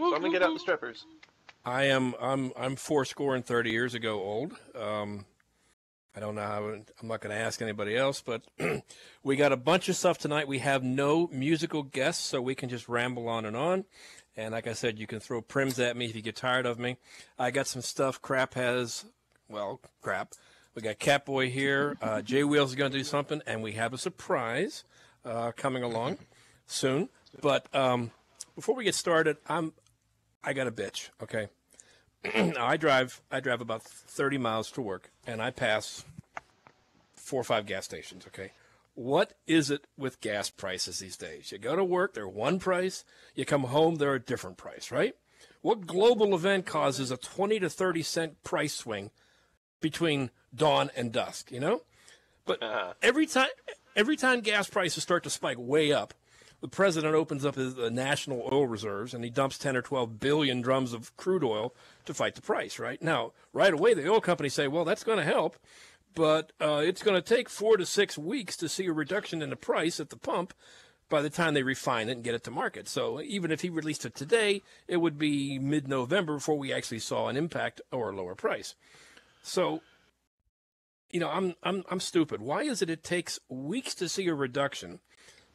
So I'm gonna get out the strippers. I'm 30 years ago old. I don't know how. I'm not going to ask anybody else, but we got a bunch of stuff tonight. We have no musical guests, so we can just ramble on. And like I said, you can throw prims at me if you get tired of me. I got some stuff. Crap. We got CatBoy here. J Wheels is going to do something, and we have a surprise coming along soon. But before we get started, I got a bitch. Okay. I drive about 30 miles to work, and I pass 4 or 5 gas stations, okay? What is it with gas prices these days? You go to work, they're one price. You come home, they're a different price, right? What global event causes a 20 to 30 cent price swing between dawn and dusk, you know? But every time gas prices start to spike way up, the president opens up his national oil reserves, and he dumps 10 or 12 billion drums of crude oil to fight the price, right? Now, right away, the oil companies say, well, that's going to help, but it's going to take 4 to 6 weeks to see a reduction in the price at the pump by the time they refine it and get it to market. So even if he released it today, it would be mid-November before we actually saw an impact or a lower price. So, you know, I'm stupid. Why is it takes weeks to see a reduction?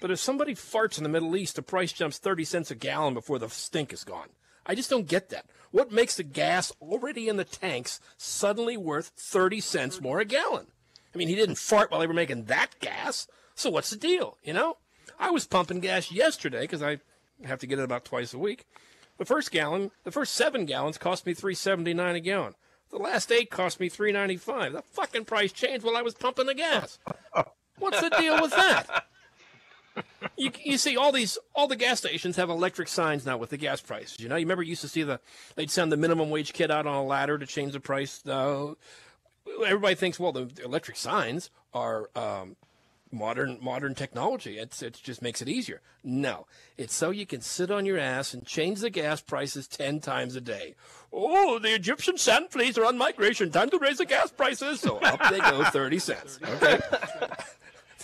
But if somebody farts in the Middle East, the price jumps 30 cents a gallon before the stink is gone. I just don't get that. What makes the gas already in the tanks suddenly worth 30 cents more a gallon? I mean, he didn't fart while they were making that gas. So what's the deal, you know? I was pumping gas yesterday because I have to get it about twice a week. The first 7 gallons cost me $3.79 a gallon. The last 8 cost me $3.95. The fucking price changed while I was pumping the gas. What's the deal with that? You see, all the gas stations have electric signs now with the gas prices. You know, you remember you used to see they'd send the minimum wage kid out on a ladder to change the price. Everybody thinks, well, the electric signs are modern technology. It just makes it easier. No, it's so you can sit on your ass and change the gas prices 10 times a day. Oh, the Egyptian sand fleas are on migration. Time to raise the gas prices. So up they go, 30 cents. Okay.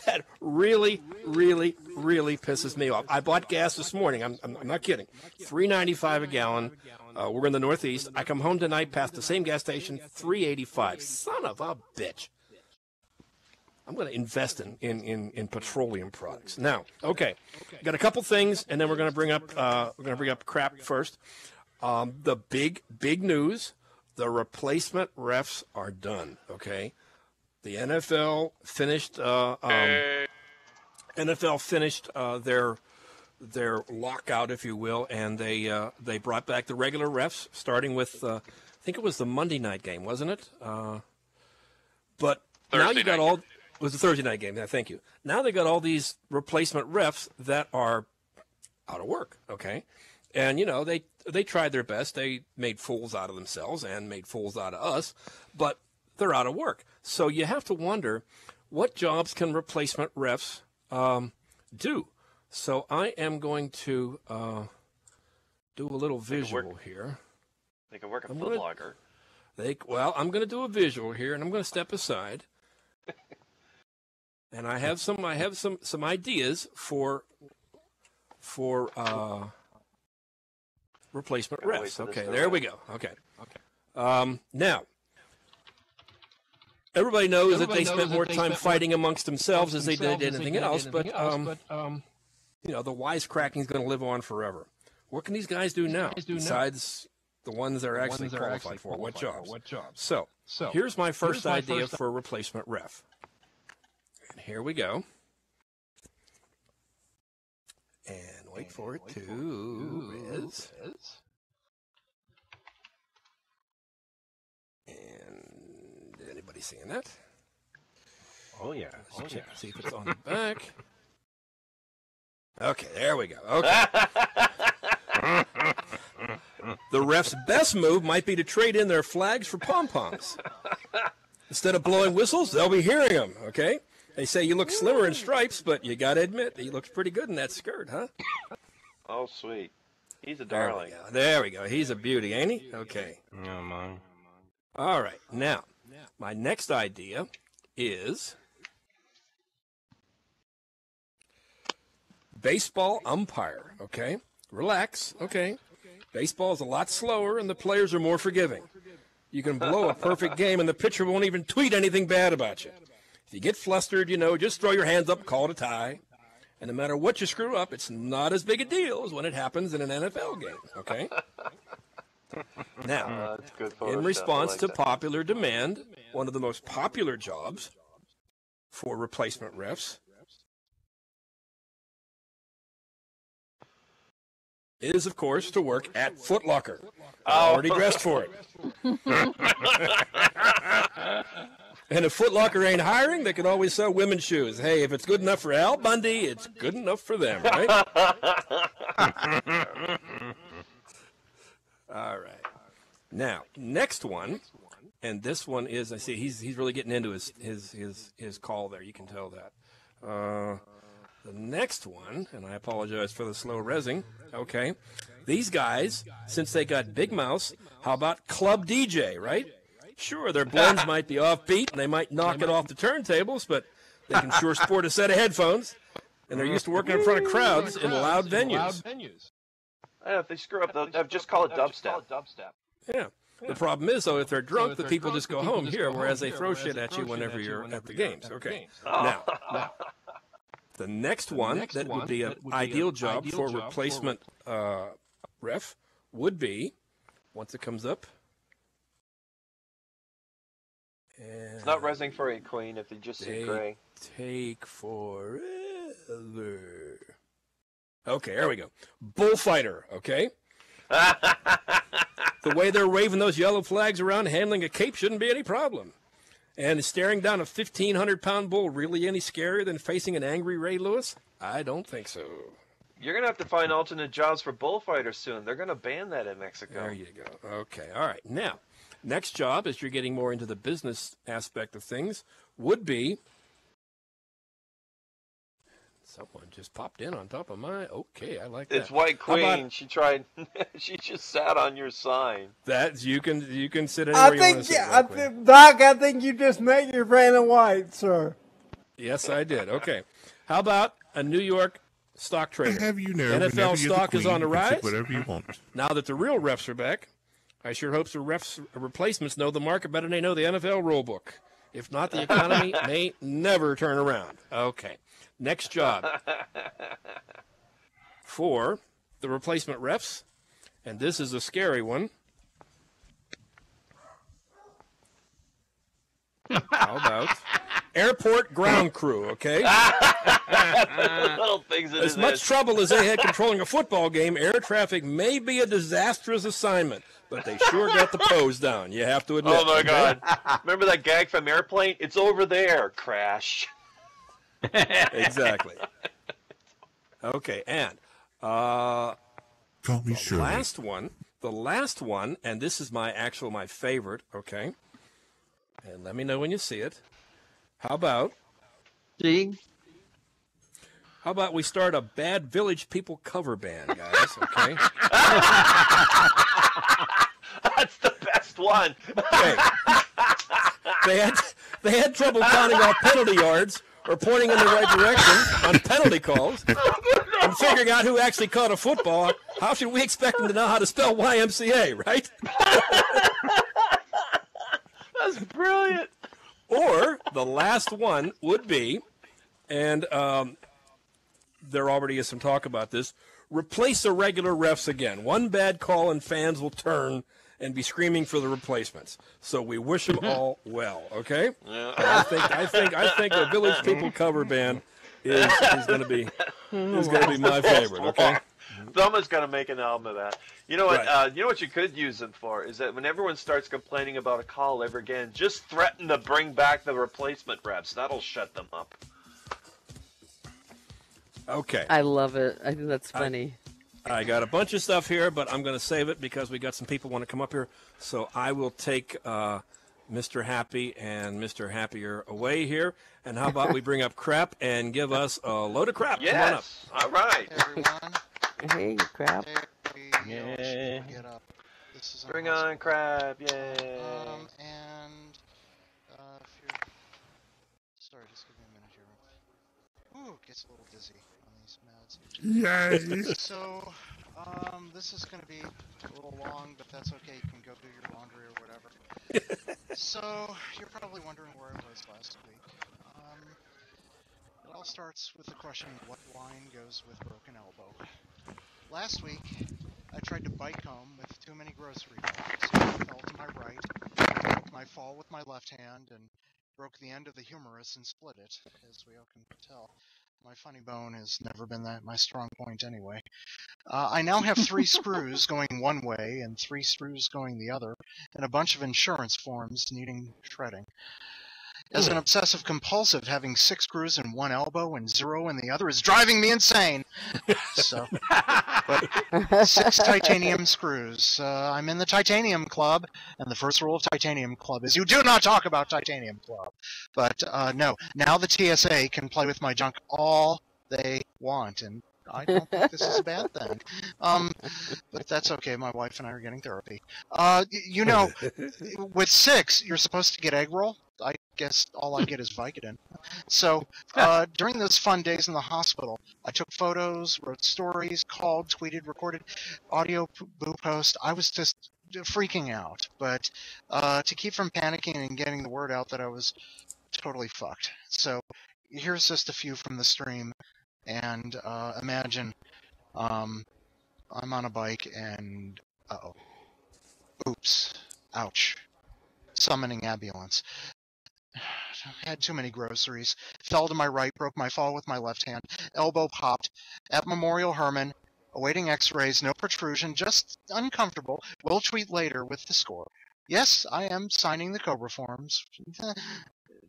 That really, really, really pisses me off. I bought gas this morning. I'm not kidding. $3.95 a gallon. We're in the Northeast. I come home tonight past the same gas station, $3.85. Son of a bitch. I'm going to invest in petroleum products. Now, okay, got a couple things, and then we're going to bring up crap first. The big news: the replacement refs are done. Okay. The NFL finished. Their lockout, if you will, and they brought back the regular refs, starting with I think it was the Monday night game, wasn't it? But now you got all. It was the Thursday night game. Yeah, thank you. Now they got all these replacement refs that are out of work. Okay, and you know they tried their best. They made fools out of themselves and made fools out of us, but they're out of work. So you have to wonder, what jobs can replacement refs do? So I am going to do a little visual here. They can work a foot logger. I'm going to do a visual here, and I'm going to step aside. And I have some ideas for replacement refs. Okay, there we go. Okay. Now. Everybody knows that they spent more time fighting amongst themselves as they did anything else, but you know, the wisecracking is going to live on forever. What can these guys do now besides the ones they're actually qualified for? What jobs? So here's my first idea for a replacement ref. And here we go. And wait for it to Riz. Anybody seeing that? Oh yeah. Check see if it's on the back. Okay, there we go. Okay. The ref's best move might be to trade in their flags for pom-poms. Instead of blowing whistles, they'll be hearing them, okay? They say you look slimmer in stripes, but you got to admit, he looks pretty good in that skirt, huh? Oh, sweet. He's a darling. There we go. He's a beauty, ain't he? Okay. Oh, my. All right. Now, my next idea is baseball umpire, okay? Relax, okay? Baseball is a lot slower, and the players are more forgiving. You can blow a perfect game, and the pitcher won't even tweet anything bad about you. If you get flustered, just throw your hands up and call it a tie. And no matter what you screw up, it's not as big a deal as when it happens in an NFL game, okay? Now, in response to popular demand, one of the most popular jobs for replacement refs is, of course, to work at Foot Locker. Already dressed for it. And if Foot Locker ain't hiring, they can always sell women's shoes. Hey, if it's good enough for Al Bundy, it's good enough for them, right? All right. Now, next one, and this one is, I see he's really getting into his call there. You can tell that. The next one, and I apologize for the slow rezzing. Okay. These guys, since they got big mouths, how about club DJ, right? Sure, their blends might be offbeat, and they might knock it off the turntables, but they can sure sport a set of headphones, and they're used to working in front of crowds in loud venues. If they screw up, they'll just call it dubstep. Yeah. The problem is, though, if they're drunk, the people just go home here, whereas they throw shit at you whenever you're at the games. Okay. Now, the next one that would be an ideal job for replacement ref would be, once it comes up. And it's not resing for a queen if they just see gray. Take forever. Okay, there we go. Bullfighter, okay? The way they're waving those yellow flags around, handling a cape shouldn't be any problem. And is staring down a 1,500-pound bull really any scarier than facing an angry Ray Lewis? I don't think so. You're going to have to find alternate jobs for bullfighters soon. They're going to ban that in Mexico. There you go. Okay, all right. Now, next job, as you're getting more into the business aspect of things, would be... Someone just popped in on top of my... Okay, I like that. It's White Queen. She tried... she just sat on your sign. That you can sit anywhere you want to sit. Doc, I think you just met your Brandon White, sir. Yes, I did. Okay. How about a New York stock trader? Have you know, NFL stock is on the rise. Whatever you want. Now that the real refs are back, I sure hope the refs replacements know the market better than they know the NFL rule book. If not, the economy may never turn around. Okay. Next job for the replacement refs, and this is a scary one. How about airport ground crew, okay? Little things as much trouble as they had controlling a football game, air traffic may be a disastrous assignment, but they sure got the pose down, you have to admit. Oh, my God. Remember that gag from Airplane? It's over there, crash. Exactly. Okay, and Call me Shirley. the last one, and this is my favorite, okay? And let me know when you see it. How about we start a Bad Village People cover band, guys, okay? That's the best one. Okay. They had trouble counting off penalty yards or pointing in the right direction on penalty calls and figuring out who actually caught a football. How should we expect them to know how to spell YMCA, right? That's brilliant. Or the last one would be, and there already is some talk about this, replace the regular refs again. One bad call and fans will turn and be screaming for the replacements. So we wish them all well, okay? Yeah. I think the Village People cover band is going to be my favorite, okay? Someone's got to make an album of that. You know what? Right. You know what you could use them for is that when everyone starts complaining about a call ever again, just threaten to bring back the replacement reps. That'll shut them up. Okay. I love it. I think that's funny. I got a bunch of stuff here, but I'm going to save it because we got some people want to come up here. So I will take Mr. Happy and Mr. Happier away here. And how about we bring up Crap and give us a load of crap? Yes. Come on up. All right. Hey, everyone. Hey, Crap. Yeah. Get up. This is Bring on Crap. Yay. And if you're... Sorry, just give me a minute here. Ooh, gets a little dizzy on these meds. Yay! So, this is going to be a little long, but that's okay. You can go do your laundry or whatever. So, you're probably wondering where I was last week. It all starts with the question, what wine goes with broken elbow? Last week, I tried to bike home with too many grocery bags. I fell to my right, broke my fall with my left hand, and broke the end of the humerus and split it, as we all can tell. My funny bone has never been my strong point anyway. I now have 3 screws going one way and 3 screws going the other, and a bunch of insurance forms needing shredding. As an obsessive compulsive, having 6 screws in one elbow and 0 in the other is driving me insane. So, but 6 titanium screws. I'm in the titanium club, and the first rule of titanium club is you do not talk about titanium club. But no, now the TSA can play with my junk all they want, and I don't think this is a bad thing. But that's okay. My wife and I are getting therapy. You know, with 6, you're supposed to get egg roll. I guess all I get is Vicodin. So, during those fun days in the hospital, I took photos, wrote stories, called, tweeted, recorded audio boo post. I was just freaking out. But to keep from panicking and getting the word out that I was totally fucked. So, here's just a few from the stream. And imagine I'm on a bike and uh-oh. Oops. Ouch. Summoning ambulance. Had too many groceries. Fell to my right, broke my fall with my left hand. Elbow popped. At Memorial Hermann, awaiting x-rays, no protrusion, just uncomfortable. Will tweet later with the score. Yes, I am signing the Cobra forms.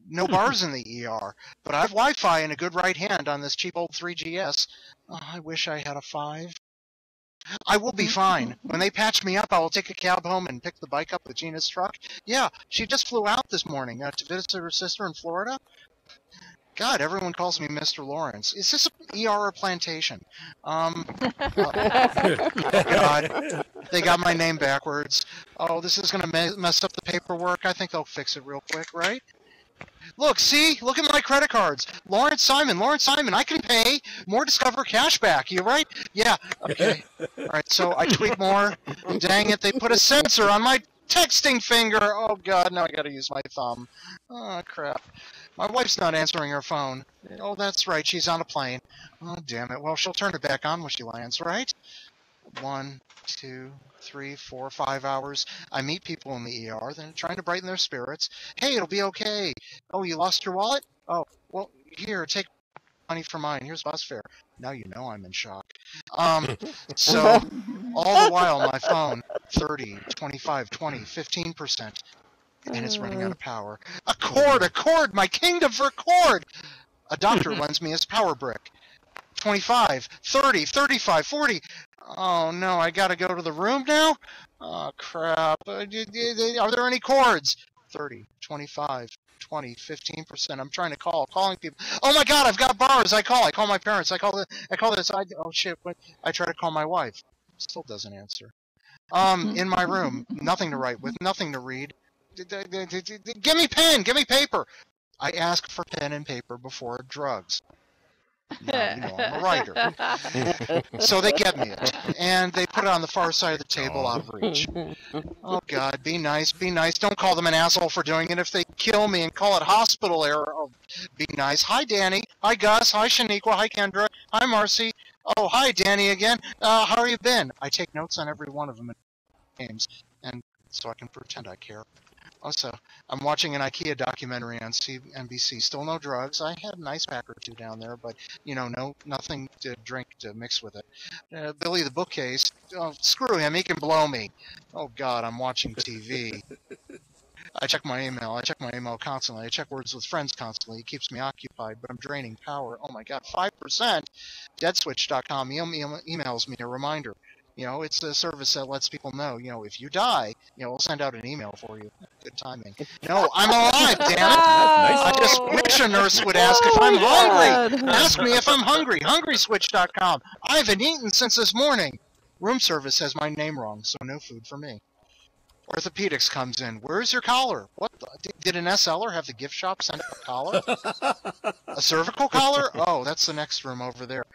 No bars in the ER, but I have Wi-Fi and a good right hand on this cheap old 3GS. Oh, I wish I had a 5. I will be fine. When they patch me up, I will take a cab home and pick the bike up with Gina's truck. Yeah, she just flew out this morning to visit her sister in Florida. God, everyone calls me Mr. Lawrence. Is this an ER or plantation? Oh, God, they got my name backwards. Oh, this is going to mess up the paperwork. I think they'll fix it real quick, right? Look, see? Look at my credit cards. Lawrence Simon, I can pay more Discover cashback. You right? Yeah, okay. All right, so I tweet more. Dang it, they put a sensor on my texting finger. Oh, God, now I gotta use my thumb. Oh, crap. My wife's not answering her phone. Oh, that's right, she's on a plane. Oh, damn it. Well, she'll turn it back on when she lands, right? 1, 2, 3, 4, 5 hours. I meet people in the ER, then trying to brighten their spirits. Hey, it'll be okay. Oh, you lost your wallet? Oh, well, here, take money for mine. Here's bus fare. Now you know I'm in shock. So, all the while, my phone, 30, 25, 20, 15%. And it's running out of power. A cord, my kingdom for a cord! A doctor lends me his power brick. 25, 30, 35, 40. Oh no, I gotta go to the room now? Oh crap. Are there any cords? 30, 25, 20, 15%. I'm trying to calling people. Oh my god, I've got bars. I call my parents. I call this. Oh shit, I try to call my wife. Still doesn't answer. In my room, nothing to write with, nothing to read. Give me pen, give me paper. I ask for pen and paper before drugs. Now, you know, I'm a writer. So they get me it, and they put it on the far side of the table out of reach. Oh, God, be nice, be nice. Don't call them an asshole for doing it. If they kill me and call it hospital error, oh, be nice. Hi, Danny. Hi, Gus. Hi, Shaniqua. Hi, Kendra. Hi, Marcy. Oh, hi, Danny again. How have you been? I take notes on every one of them in games, and so I can pretend I care. Also, I'm watching an IKEA documentary on NBC. Still no drugs. I had a nice pack or two down there, but, you know, nothing to drink to mix with it. Billy the Bookcase, oh, screw him. He can blow me. Oh, God, I'm watching TV. I check my email. I check my email constantly. I check Words with Friends constantly. It keeps me occupied, but I'm draining power. Oh, my God, 5%. Deadswitch.com emails me a reminder. You know, it's a service that lets people know, you know, if you die, you know, we'll send out an email for you. Good timing. No, I'm alive, damn it! I just wish a nurse would ask if I'm hungry. Ask me if I'm hungry. Hungryswitch.com. I haven't eaten since this morning. Room service has my name wrong, so no food for me. Orthopedics comes in. Where's your collar? What the? Did an SLer have the gift shop send up a collar? A cervical collar? Oh, that's the next room over there.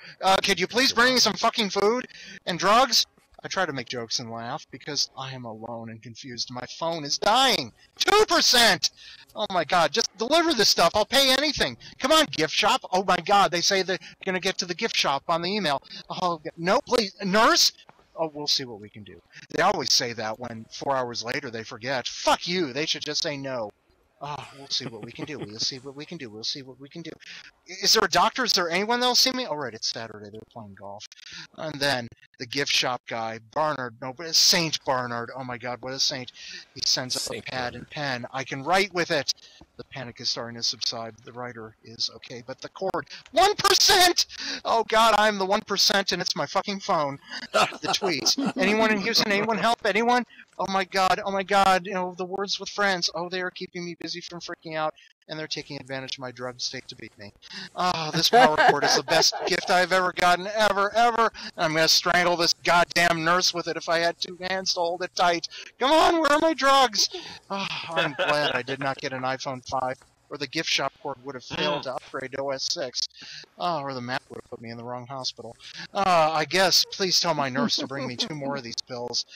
Could you please bring me some fucking food and drugs? I try to make jokes and laugh because I am alone and confused. My phone is dying. 2%! Oh my god, just deliver this stuff. I'll pay anything. Come on, gift shop. Oh my god, they say they're going to get to the gift shop on the email. Oh, no, please. Nurse? Oh, we'll see what we can do. They always say that when 4 hours later they forget. Fuck you. They should just say no. Oh, we'll see what we can do. We'll see what we can do. We'll see what we can do. Is there a doctor? Is there anyone that'll see me? All right, it's Saturday. They're playing golf. And then the gift shop guy, Barnard. No, but it's Saint Barnard. Oh my God, what a saint! He sends up a pad and pen. I can write with it. The panic is starting to subside. The writer is okay, but the cord, 1%. Oh God, I'm the 1%, and it's my fucking phone. The tweets. Anyone in Houston? Anyone help? Anyone? Oh my God! Oh my God! You know the words with friends. Oh, they are keeping me busy from freaking out, and they're taking advantage of my drug state to beat me. Oh, this power cord is the best gift I've ever gotten, ever. And I'm gonna strangle this goddamn nurse with it if I had 2 hands to hold it tight. Come on, where are my drugs? Oh, I'm glad I did not get an iPhone 5, or the gift shop cord would have failed to upgrade to OS 6. Oh, or the map would have put me in the wrong hospital. I guess, please tell my nurse to bring me 2 more of these pills.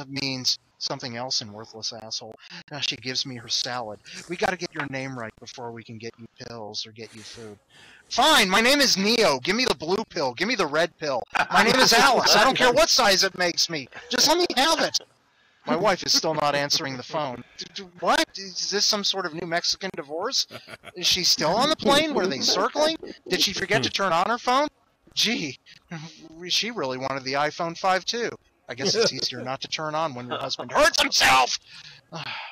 Means something else in worthless asshole. She gives me her salad. We gotta get your name right before we can get you pills or get you food. Fine, my name is Neo. Give me the blue pill. Give me the red pill. My name is Alice. I don't care what size it makes me. Just let me have it. My wife is still not answering the phone. What? Is this some sort of New Mexican divorce? Is she still on the plane? Were they circling? Did she forget to turn on her phone? Gee, she really wanted the iPhone 5 too. I guess it's easier not to turn on when your husband hurts himself!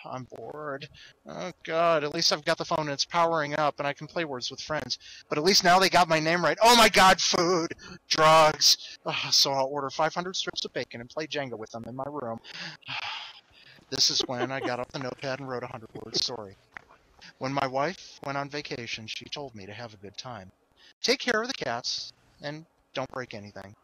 I'm bored. Oh God, at least I've got the phone and it's powering up and I can play Words with Friends. But at least now they got my name right. Oh my God, food! Drugs! So I'll order 500 strips of bacon and play Jenga with them in my room. This is when I got up the notepad and wrote a 100-word story. When my wife went on vacation, she told me to have a good time. Take care of the cats and don't break anything.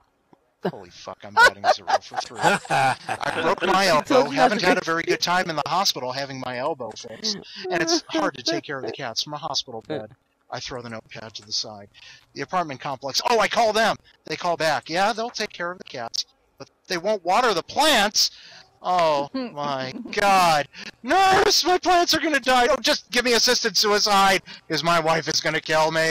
Holy fuck, I'm batting 0 for 3. I broke my elbow, haven't had a very good time in the hospital having my elbow fixed. And it's hard to take care of the cats from a hospital bed. I throw the notepad to the side. The apartment complex, oh, I call them! They call back, yeah, they'll take care of the cats, but they won't water the plants! Oh my God. Nurse, my plants are gonna die! Oh, just give me assisted suicide, because my wife is gonna kill me!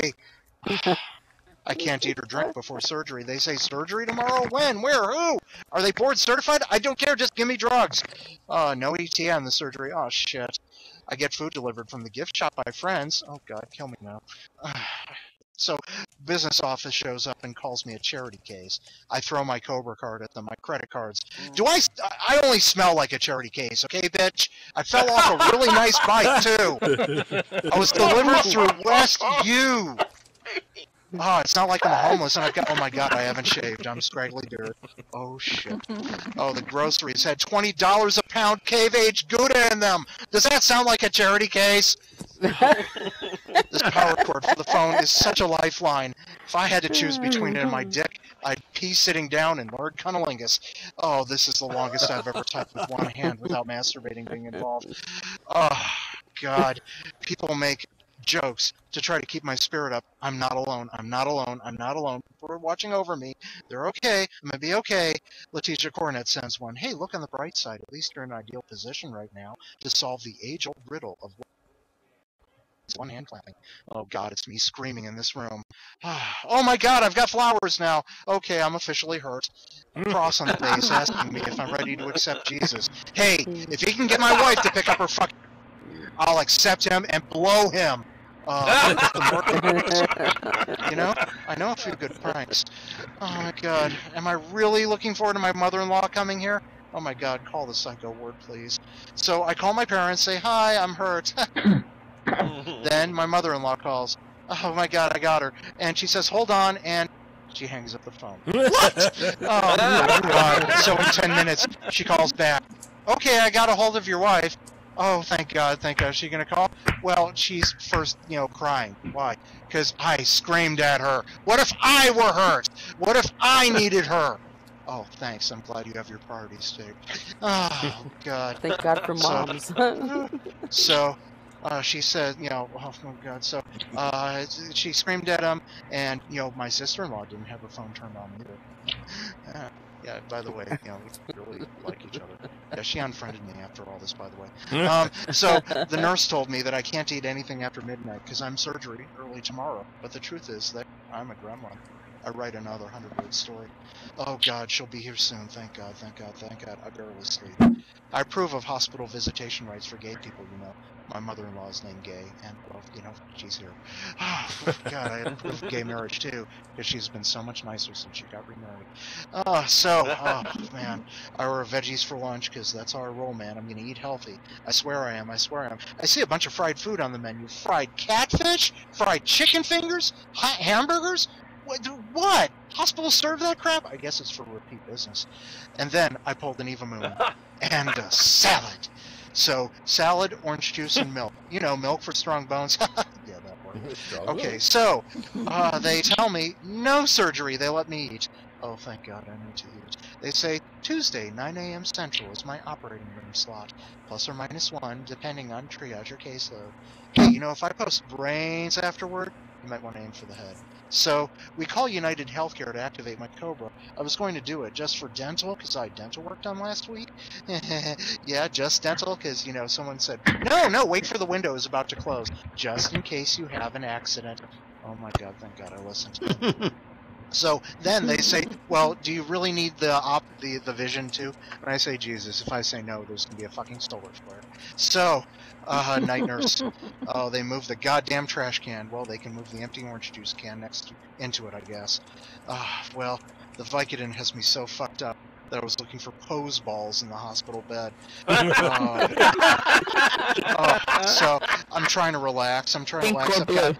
I can't eat or drink before surgery. They say surgery tomorrow? When? Where? Who? Are they board certified? I don't care. Just give me drugs. No ETA on the surgery. Oh, shit. I get food delivered from the gift shop by friends. Oh, God, kill me now. So, business office shows up and calls me a charity case. I throw my Cobra card at them, my credit cards. I only smell like a charity case, okay, bitch? I fell off a really nice bike, too. I was delivered through West U. Oh, it's not like I'm homeless and I've got, oh my God, I haven't shaved. I'm scraggly beard. Oh, shit. Oh, the groceries had $20 a pound cave-aged Gouda in them. Does that sound like a charity case? This power cord for the phone is such a lifeline. If I had to choose between it and my dick, I'd pee sitting down in Lord Cunnilingus. Oh, this is the longest I've ever typed with one hand without masturbating being involved. Oh, God. People make jokes to try to keep my spirit up. I'm not alone. I'm not alone. I'm not alone. People are watching over me. They're okay. I'm gonna be okay. Letitia Cornett sends one. Hey, look on the bright side. At least you're in an ideal position right now to solve the age-old riddle of one hand clapping. Oh God, it's me screaming in this room. Oh my God, I've got flowers now. Okay, I'm officially hurt. A cross on the base asking me if I'm ready to accept Jesus. Hey, if he can get my wife to pick up her fucking, I'll accept him and blow him. You know, I know a few good pranks. Oh my God, am I really looking forward to my mother-in-law coming here? Oh my God, call the psycho ward, please. So I call my parents, say, hi, I'm hurt. Then my mother-in-law calls. Oh my God, I got her. And she says, hold on, and she hangs up the phone. What? Oh God. So in 10 minutes, she calls back. Okay, I got a hold of your wife. Oh, thank God, thank God. Is she gonna call? Well, she's first, crying. Why? Because I screamed at her. What if I were hurt? What if I needed her? Oh, thanks. I'm glad you have your priorities straight. Oh, God. Thank God for moms. So, she said, oh my God. So, she screamed at him, and, my sister-in-law didn't have her phone turned on either. Yeah, by the way, we really like each other. Yeah, she unfriended me after all this, by the way. So the nurse told me that I can't eat anything after midnight because I'm surgery early tomorrow. But the truth is that I'm a gremlin. I write another 100-word story. Oh God, she'll be here soon. Thank God, thank God, thank God. I barely sleep. I approve of hospital visitation rights for gay people, My mother-in-law is named Gay, and, well, she's here. Oh, God, I approve of gay marriage, too, because she's been so much nicer since she got remarried. Oh, man. I order veggies for lunch, because that's how I roll, man. I'm going to eat healthy. I swear I am. I swear I am. I see a bunch of fried food on the menu. Fried catfish? Fried chicken fingers? Hamburgers? What? Hospitals serve that crap? I guess it's for repeat business. And then I pulled an Eva Moon and a salad. So, salad, orange juice, and milk. Milk for strong bones. Yeah, that worked. Okay, so, they tell me, no surgery, they let me eat. Oh, thank God, I need to eat. They say, Tuesday, 9 a.m. Central is my operating room slot. Plus or minus 1, depending on triage or caseload. Hey, if I post brains afterward, you might want to aim for the head. So, we call United Healthcare to activate my Cobra. I was going to do it just for dental, because I had dental work done last week. Yeah, just dental, because, someone said, no, wait for the window is about to close, just in case you have an accident. Oh my God, thank God I listened. So then they say, well, do you really need the vision too? And I say, Jesus, if I say no, there's going to be a fucking solar flare. So, night nurse, they move the goddamn trash can. Well, they can move the empty orange juice can into it, I guess. Well, the Vicodin has me so fucked up that I was looking for pose balls in the hospital bed. So I'm trying to relax. I've got,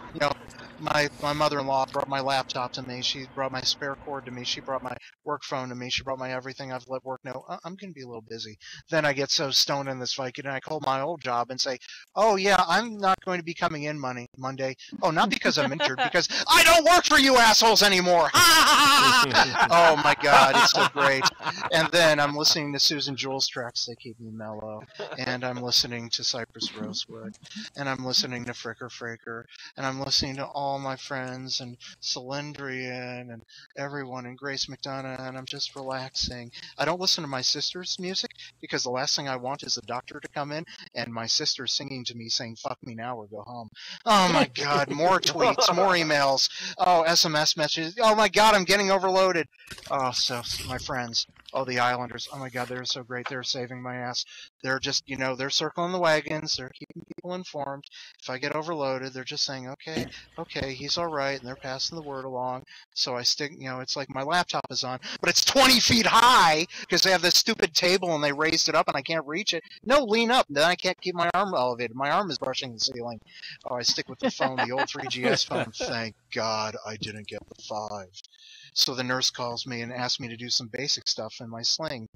my mother-in-law brought my laptop to me. She brought my spare cord to me. She brought my work phone to me. She brought my everything. I've let work know. I'm going to be a little busy. Then I get so stoned in this Vicodin, and I call my old job and say, oh, yeah, I'm not going to be coming in Monday. Oh, not because I'm injured, because I don't work for you assholes anymore. Oh, my God, it's so great. And then I'm listening to Susan Jewell's tracks. They keep me mellow. And I'm listening to Cypress Rosewood. And I'm listening to Fricker Fraker. And I'm listening to all my friends and Cylindrian and everyone and Grace McDonough, and I'm just relaxing. I don't listen to my sister's music because the last thing I want is a doctor to come in and my sister singing to me saying fuck me now or go home. Oh my God, more tweets, more emails, SMS messages. Oh my God, I'm getting overloaded. So my friends, the Islanders, oh my God, they're so great. They're saving my ass. They're just, they're circling the wagons. They're keeping people informed. If I get overloaded, they're just saying, okay, he's all right, and they're passing the word along. So I stick, it's like my laptop is on, but it's 20 feet high because they have this stupid table and they raised it up and I can't reach it. No, lean up. Then I can't keep my arm elevated. My arm is brushing the ceiling. Oh, I stick with the phone, the old 3GS phone. Thank God I didn't get the 5. So the nurse calls me and asks me to do some basic stuff in my sling.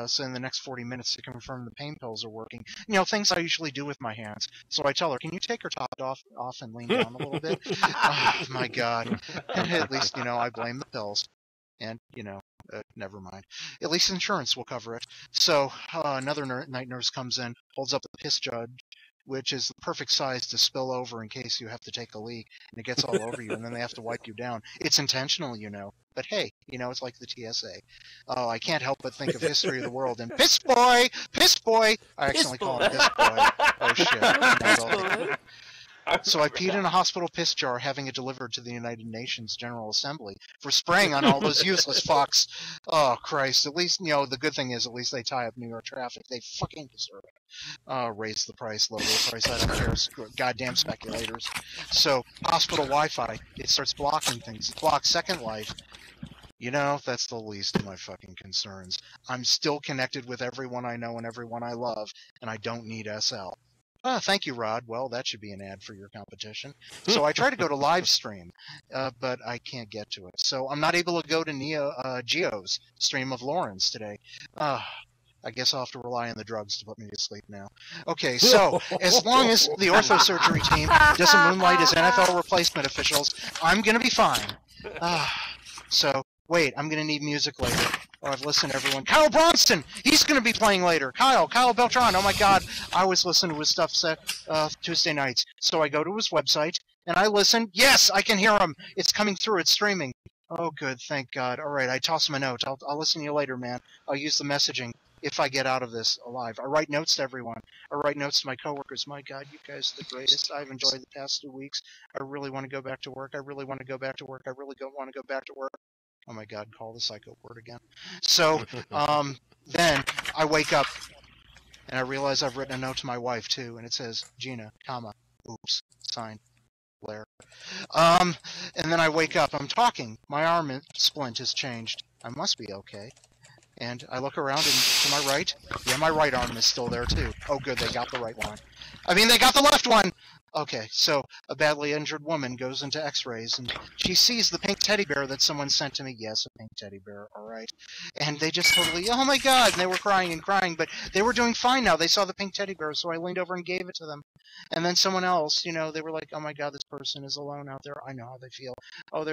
So in the next 40 minutes to confirm the pain pills are working. Things I usually do with my hands. So I tell her, can you take her top off and lean down a little bit? Oh, my God. At least, I blame the pills. And, never mind. At least insurance will cover it. So another night nurse comes in, holds up the piss jug, which is the perfect size to spill over in case you have to take a leak, and it gets all over you, and then they have to wipe you down. It's intentional, But hey, it's like the TSA. Oh, I can't help but think of History of the World and Piss Boy! Piss Boy! I accidentally call him Piss Boy. Oh, shit. So I peed in a hospital piss jar having it delivered to the United Nations General Assembly for spraying on all those useless fucks. Oh, Christ. At least, the good thing is at least they tie up New York traffic. They fucking deserve it. Raise the price, lower the price, I don't care. Goddamn speculators. So, hospital Wi-Fi, it starts blocking things. It blocks Second Life. That's the least of my fucking concerns. I'm still connected with everyone I know and everyone I love, and I don't need SL. Thank you, Rod. Well, that should be an ad for your competition. So I try to go to live stream, but I can't get to it. So I'm not able to go to Geo's stream of Lawrence today. I guess I'll have to rely on the drugs to put me to sleep now. Okay, so as long as the orthosurgery team doesn't moonlight as NFL replacement officials, I'm going to be fine. So, wait, I'm going to need music later. Oh, I've listened to everyone. Kyle Bronson! He's going to be playing later. Kyle Beltran. Oh, my God. I always listen to his stuff Tuesday nights. So I go to his website, and I listen. Yes, I can hear him. It's coming through. It's streaming. Oh, good. Thank God. All right, I toss him a note. I'll listen to you later, man. I'll use the messaging if I get out of this alive. I write notes to everyone. I write notes to my coworkers. My God, you guys are the greatest. I've enjoyed the past 2 weeks. I really want to go back to work. I really want to go back to work. I really don't want to go back to work. Oh my God, call the psycho word again. So, then I wake up and I realize I've written a note to my wife too, and it says, Gina, comma, oops, signed, Blair. And then I wake up. I'm talking. My arm splint has changed. I must be okay. And I look around, and to my right, yeah, my right arm is still there too. Oh, good, they got the right one. I mean, they got the left one! Okay, so a badly injured woman goes into x-rays, and she sees the pink teddy bear that someone sent to me. Yes, a pink teddy bear, alright. And they just totally, oh my God, and they were crying and crying, but they were doing fine now. They saw the pink teddy bear, so I leaned over and gave it to them. And then someone else, they were like, oh my God, this person is alone out there. I know how they feel. Oh,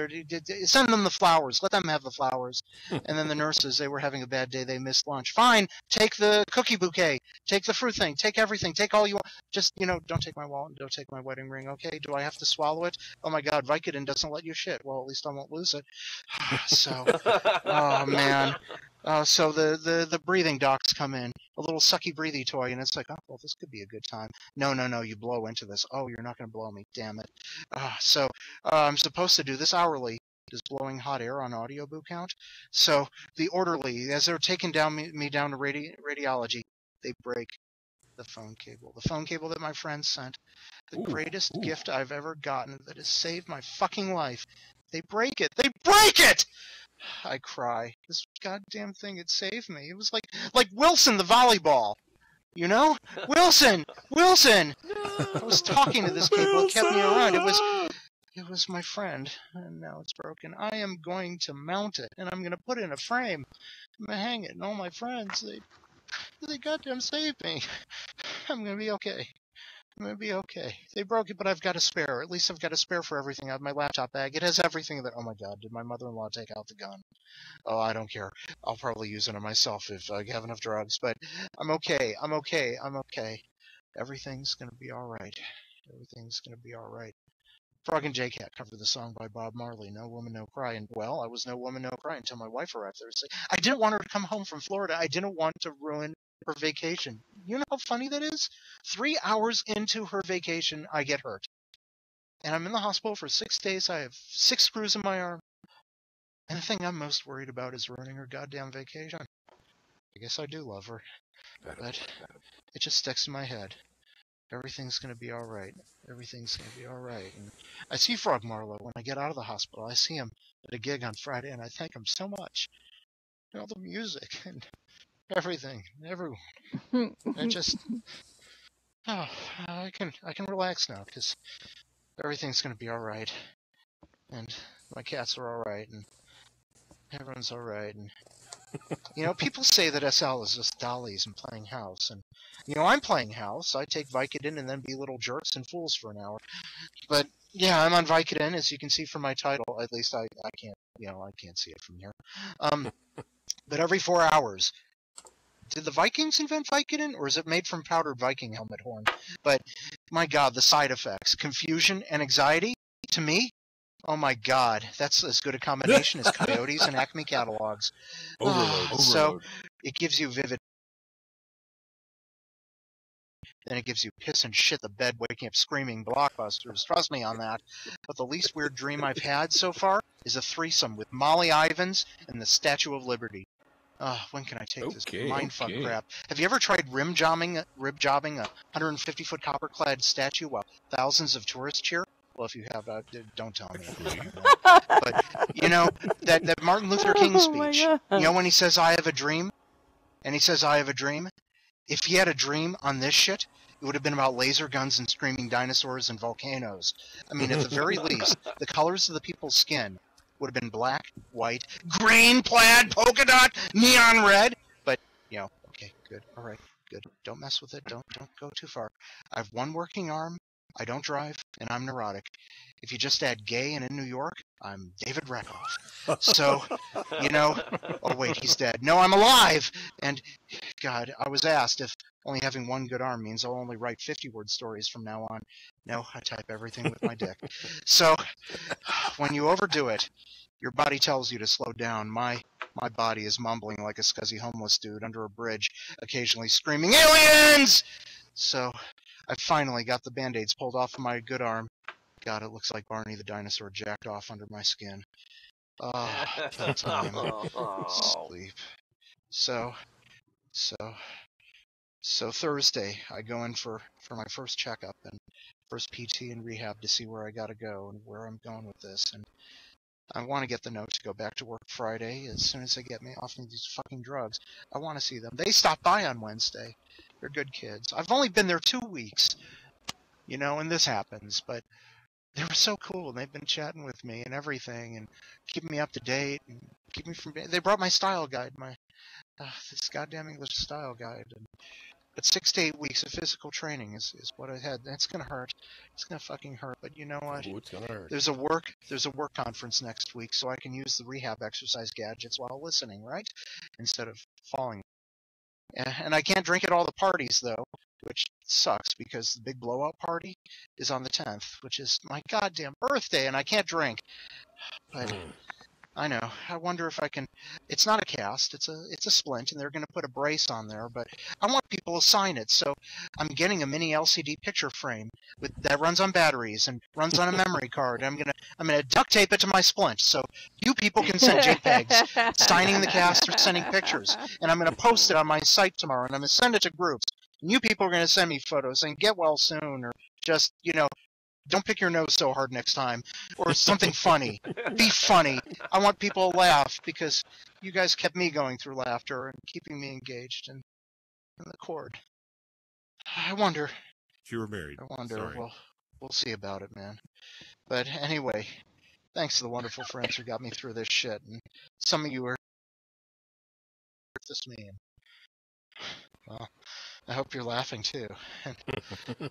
send them the flowers. Let them have the flowers. And then the nurses, they were having a bad day. They missed lunch. Fine, take the cookie bouquet. Take the fruit thing. Take everything. Take all you want. Just, don't take my wallet. Don't take my wedding ring, okay? Do I have to swallow it? Oh my God, Vicodin doesn't let you shit. Well, at least I won't lose it. So, oh man. So the breathing docs come in, a little sucky breathy toy, and it's like, oh, well, this could be a good time. No, you blow into this. Oh, you're not going to blow me, damn it. So I'm supposed to do this hourly. Is blowing hot air on audio boot count? So the orderly, as they're taking me down to radiology, they break the phone cable. The phone cable that my friend sent. The greatest gift I've ever gotten that has saved my fucking life. They break it. They break it! I cry. This goddamn thing, it saved me. It was like Wilson the volleyball. Wilson! Wilson! I was talking to this cable. It kept me around. It was my friend, and now it's broken. I am going to mount it, and I'm going to put it in a frame. I'm going to hang it, and all my friends, they goddamn saved me. I'm going to be okay. I'm going to be okay. They broke it, but I've got a spare. At least I've got a spare for everything. I have my laptop bag. It has everything that... Oh my God, did my mother-in-law take out the gun? Oh, I don't care. I'll probably use it on myself if I have enough drugs, but I'm okay. I'm okay. I'm okay. Everything's going to be all right. Everything's going to be all right. Frog and J-Cat covered the song by Bob Marley, No Woman, No Cry, and, well, I was no woman, no cry until my wife arrived Thursday. I didn't want her to come home from Florida. I didn't want to ruin her vacation. You know how funny that is? 3 hours into her vacation, I get hurt. And I'm in the hospital for 6 days. I have 6 screws in my arm. And the thing I'm most worried about is ruining her goddamn vacation. I guess I do love her. But it just sticks in my head. Everything's going to be all right. Everything's going to be all right. And I see Frog Marlowe when I get out of the hospital. I see him at a gig on Friday, and I thank him so much. All the music and everything, everyone. I just, I can relax now because everything's going to be all right. And my cats are all right, and everyone's all right. And people say that SL is just dollies and playing house, and I'm playing house. I take Vicodin and then be little jerks and fools for an hour. But yeah, I'm on Vicodin, as you can see from my title. At least I can't, I can't see it from here. But every 4 hours. Did the Vikings invent Vicodin, or is it made from powdered Viking helmet horn? But my God, the side effects: confusion and anxiety. To me, oh my God, that's as good a combination as Coyotes and Acme catalogs. Overload. So it gives you vivid. Then it gives you piss and shit the bed, waking up screaming blockbusters. Trust me on that. But the least weird dream I've had so far is a threesome with Molly Ivins and the Statue of Liberty. When can I take this mindfuck crap? Have you ever tried rib jobbing a 150-foot copper-clad statue while thousands of tourists cheer? Well, if you have, don't tell me. But, that Martin Luther King speech, when he says, I have a dream, and he says, I have a dream, if he had a dream on this shit, it would have been about laser guns and screaming dinosaurs and volcanoes. I mean, at the very least, the colors of the people's skin would have been black, white, green, plaid, polka dot, neon red. But, okay, good, all right, good. Don't mess with it. Don't go too far. I have one working arm. I don't drive, and I'm neurotic. If you just add gay and in New York, I'm David Rakoff. So, oh wait, he's dead. No, I'm alive! And, God, I was asked if only having one good arm means I'll only write 50-word stories from now on. No, I type everything with my dick. So, when you overdo it, Your body tells you to slow down. My body is mumbling like a scuzzy homeless dude under a bridge, occasionally screaming, "Aliens!" So, I finally got the Band-Aids pulled off of my good arm. God, it looks like Barney the dinosaur jacked off under my skin. Time. Sleep. So Thursday, I go in for my first checkup and first PT and rehab to see where I gotta go and where I'm going with this. And I want to get the note to go back to work Friday as soon as they get me off of these fucking drugs. I want to see them. They stopped by on Wednesday. They're good kids. I've only been there 2 weeks, and this happens, but they were so cool, and they've been chatting with me and everything, and keeping me up to date, and keep me from. They brought my style guide, this goddamn English style guide, but 6 to 8 weeks of physical training is what I had. That's gonna hurt. It's gonna fucking hurt. But you know what? Ooh, it's gonna hurt. There's a work conference next week, so I can use the rehab exercise gadgets while listening, right? Instead of falling. And I can't drink at all the parties though, which sucks because the big blowout party is on the 10th, which is my goddamn birthday, and I can't drink. But I know. I wonder if I can. It's not a cast. It's a splint, and they're going to put a brace on there. But I want people to sign it, so I'm getting a mini LCD picture frame that runs on batteries and runs on a memory card. I'm gonna duct tape it to my splint, so you people can send JPEGs signing the cast or sending pictures, and I'm gonna post it on my site tomorrow, and I'm gonna send it to groups. And you people are gonna send me photos saying get well soon, or just don't pick your nose so hard next time, or something funny. Be funny. I want people to laugh because you guys kept me going through laughter and keeping me engaged in the chord. I wonder. You were married. I wonder. Sorry. We'll see about it, man. But anyway, thanks to the wonderful friends who got me through this shit, and some of you are just me. Well, I hope you're laughing too.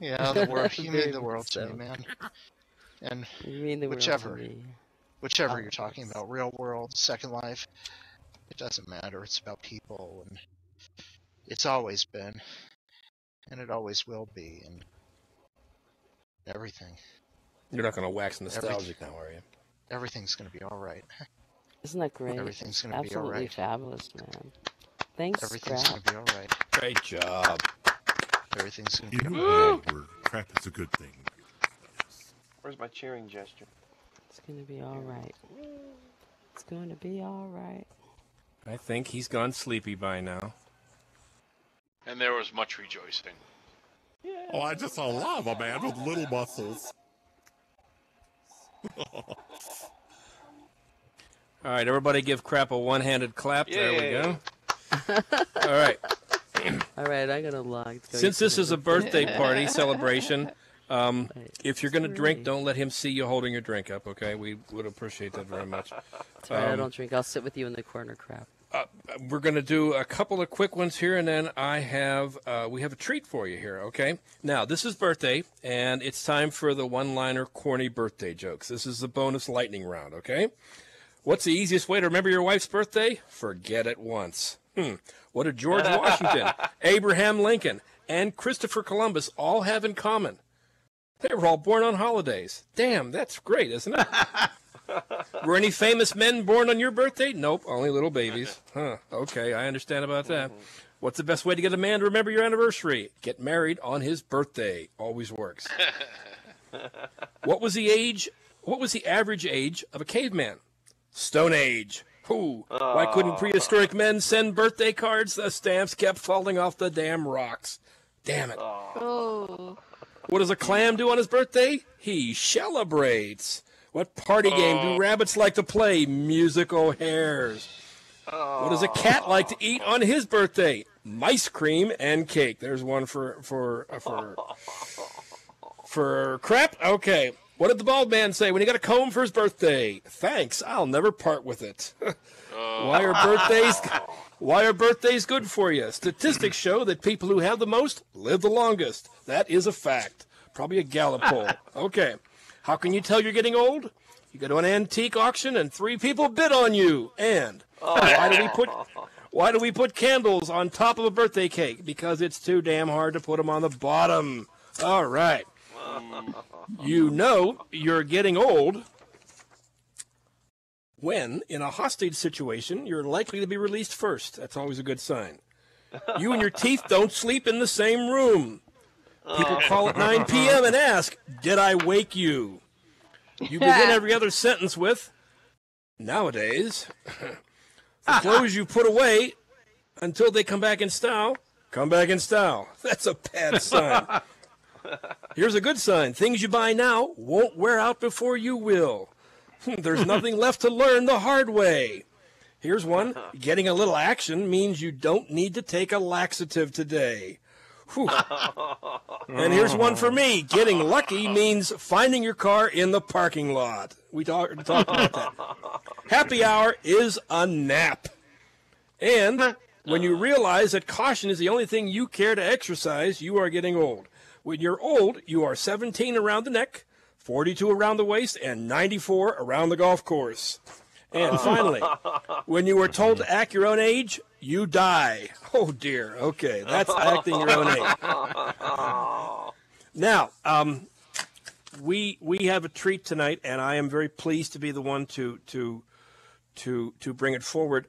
Yeah, the world. You mean the world to me, man. And You mean the world whichever. to me. Whichever you're talking about, real world, Second Life, it doesn't matter. It's about people, and it's always been, and it always will be, and everything. You're not going to wax nostalgic now, are you? Everything's gonna be all right. Isn't that great? Everything's gonna be Absolutely alright. fabulous, man. Thanks, Everything's Crap. gonna be all right. Great job. Everything's gonna You be know all right. where crap is a good thing. Where's my cheering gesture? It's gonna be all right. It's going to be all right. I think he's gone sleepy by now. And there was much rejoicing. Oh, I just saw lava man with little muscles. All right, everybody give Crap a one-handed clap. There we Yay. go. All right. All right, I gotta log. Since this is a birthday party celebration, if you're going to drink, Really? don't let him see you holding your drink up, okay? We would appreciate that very much. That's right, I don't drink. I'll sit with you in the corner, Crap. We're going to do a couple of quick ones here, and then we have a treat for you here, okay? Now, this is birthday, and it's time for the one-liner corny birthday jokes. This is the bonus lightning round, okay? What's the easiest way to remember your wife's birthday? Forget it once. What did George Washington, Abraham Lincoln, and Christopher Columbus all have in common? They were all born on holidays. Damn, that's great, isn't it? Were any famous men born on your birthday? Nope, only little babies. Huh, okay, I understand about that. What's the best way to get a man to remember your anniversary? Get married on his birthday. Always works. What was the average age of a caveman? Stone Age. Who? Why couldn't prehistoric men send birthday cards? The stamps kept falling off the damn rocks. Damn it. Oh. What does a clam do on his birthday? He celebrates. What party game do rabbits like to play? Musical hairs. What does a cat like to eat on his birthday? Mice cream and cake. There's one for Crap. Okay. What did the bald man say when he got a comb for his birthday? Thanks, I'll never part with it. Why are birthdays good for you? Statistics show that people who have the most live the longest. That is a fact. Probably a Gallup poll. Okay. How can you tell you're getting old? You go to an antique auction and 3 people bid on you. And why do we put candles on top of a birthday cake? Because it's too damn hard to put them on the bottom. All right. You know you're getting old When, in a hostage situation, you're likely to be released first. That's always a good sign. You and your teeth don't sleep in the same room. People call at 9 p.m. and ask, "Did I wake you?" You begin every other sentence with, "Nowadays, the clothes you put away until they come back in style, come back in style." That's a bad sign. Here's a good sign. Things you buy now won't wear out before you will. There's nothing left to learn the hard way. Here's one. Getting a little action means you don't need to take a laxative today. Whew. And here's one for me. Getting lucky means finding your car in the parking lot. We talked about that. Happy hour is a nap. And when you realize that caution is the only thing you care to exercise, you are getting old. When you're old, you are 17 around the neck, 42 around the waist, and 94 around the golf course. And finally, when you are told to act your own age, you die. Oh, dear. Okay, that's acting your own age. Now, we have a treat tonight, and I am very pleased to be the one to bring it forward.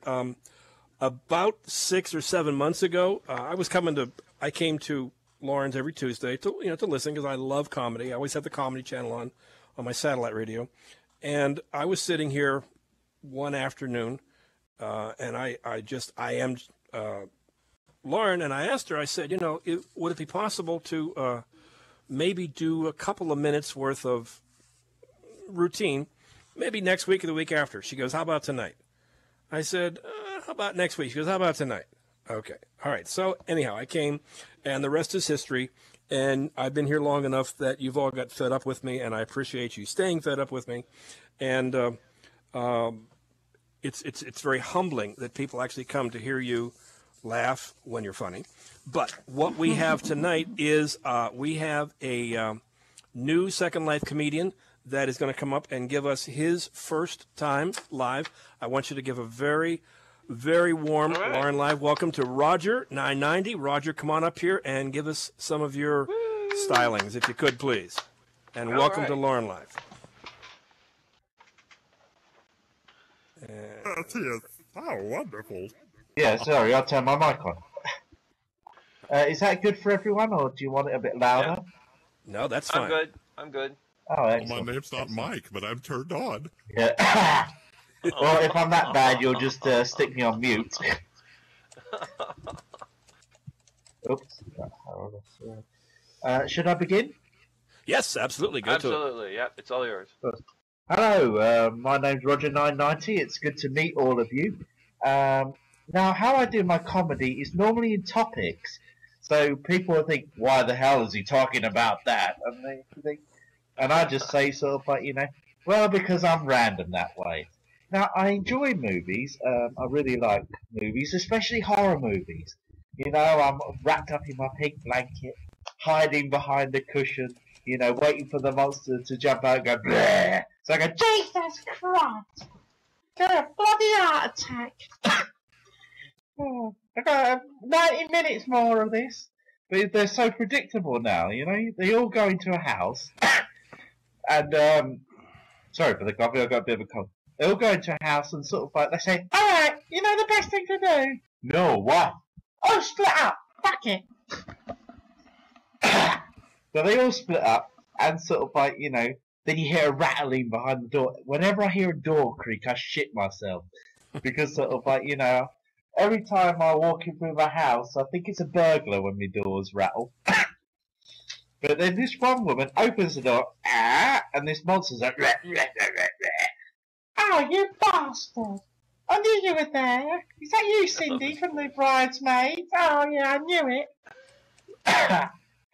About 6 or 7 months ago, I came to Lauren's every Tuesday to listen, because I love comedy. I always have the Comedy Channel on my satellite radio, and I was sitting here one afternoon, and I am Lauren, and I asked her. I said, would it be possible to maybe do a couple of minutes worth of routine, maybe next week or the week after? She goes, "How about tonight?" I said, "How about next week?" She goes, "How about tonight?" Okay. All right. So anyhow, I came, and the rest is history. And I've been here long enough that you've all got fed up with me, and I appreciate you staying fed up with me. And it's very humbling that people actually come to hear you laugh when you're funny. But what we have tonight is we have a new Second Life comedian that is going to come up and give us his first time live. I want you to give a very, very warm Lauren Live welcome to Roger 990. Roger, come on up here and give us some of your stylings, if you could, please. And welcome to Lauren Live. That is so wonderful. Yeah, sorry, I'll turn my mic on. Is that good for everyone, or do you want it a bit louder? Yeah. No, that's fine. I'm good. Oh, Well, excellent. my name's not Mike, but I'm turned on. Yeah. Well, if I'm that bad, you'll just stick me on mute. Oops. Should I begin? Yes, absolutely. Go to it. Absolutely. Yeah, it's all yours. Hello, my name's Roger990. It's good to meet all of you. Now, how I do my comedy is normally in topics, so people will think, "Why the hell is he talking about that?" And I just say sort of like, well, because I'm random that way. Now, I enjoy movies. I really like movies, especially horror movies. I'm wrapped up in my pink blanket, hiding behind the cushion, waiting for the monster to jump out and go, bleh. So I go, "Jesus Christ! Get a bloody heart attack!" I got 90 minutes more of this. But they're so predictable now, They all go into a house. And, sorry for the coffee, I got a bit of a cold. They all go into a house and sort of like, they say, "Alright, the best thing to do." "No, what?" "Oh, split up. Fuck it." So they all split up and sort of like, then you hear a rattling behind the door. Whenever I hear a door creak, I shit myself. Because sort of like, every time I walk in through my house, I think it's a burglar when my doors rattle. But then this one woman opens the door, and this monster's like, "Rah, rah, rah, rah, rah." "Oh, you bastard! I knew you were there. Is that you, Cindy, from the Bridesmaids? Oh, yeah, I knew it."